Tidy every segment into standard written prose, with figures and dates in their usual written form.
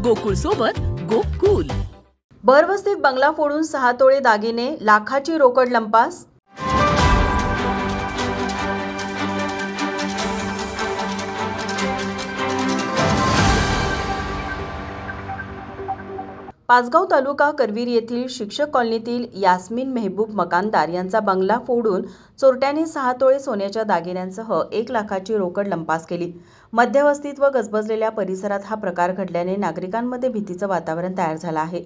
गोकुळ सोबत गोकुल. भरवस्तीत बंगला फोडून 6 तोळे दागिने, लाखाची रोकड लंपास. पाचगाव तालुका करवीर येथील शिक्षक कॉलनीतील यास्मीन मेहबूब मकानदार यांचा बंगला फोडून चोरट्यांनी 6 तोळे सोन्याच्या दागिन्यांसह 1 लाखाची रोकड लंपास केली. मध्यवस्तीत व गजबजलेल्या परिसरात हा प्रकार घडल्याने नागरिकांमध्ये भीतीचं वातावरण तयार झालं आहे.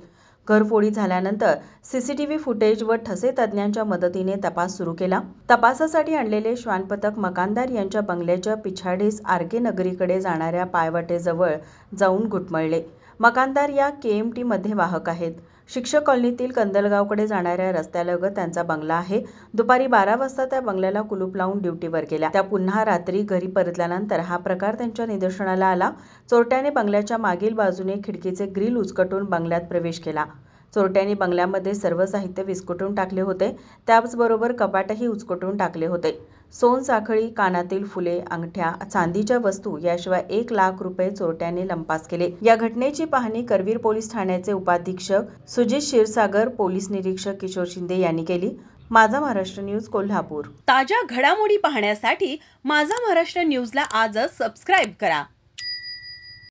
घरफोडी झाल्यानंतर सीसीटीव्ही फुटेज व ठसे तज्ज्ञांच्या मदतीने तपास सुरू केला. तपासासाठी आणलेले श्वान पथक मकानदार यांच्या बंगल्याच्या पिछाडीस आरके नगरीकडे जाणाऱ्या पायवाटेजवळ जाऊन घुटमळले. मकानदार या KMT मध्ये वाहक आहेत. शिक्षक कॉलनीतील कंदलगावकडे जाणाऱ्या रस्त्यालगत त्यांचा बंगला आहे. दुपारी 12 वाजता त्या बंगल्याला कुलूप लावून ड्युटीवर गेल्या. त्या पुन्हा रात्री घरी परतल्यानंतर हा प्रकार त्यांच्या निदर्शनाला आला. चोरट्याने बंगल्याच्या मागील बाजूने खिडकीचे ग्रिल उचकटून बंगल्यात प्रवेश केला. चोरट्यांनी बंगल्यामध्ये सर्व साहित्य विस्कटून टाकले होते. त्याचबरोबर कपाटही उचकटून टाकले होते. सोनसाखळी, कानातील फुले, अंगठ्या, चांदीच्या वस्तू याशिवाय 1 लाख रुपये चोरट्यांनी लंपास केले. या घटनेची पाहणी करवीर पोलीस ठाण्याचे उपाधीक्षक सुजित क्षीरसागर, पोलीस निरीक्षक किशोर शिंदे यांनी केली. माझा महाराष्ट्र न्यूज, कोल्हापूर. ताज्या घडामोडी पाहण्यासाठी माझा महाराष्ट्र न्यूजला आजच सबस्क्राईब करा.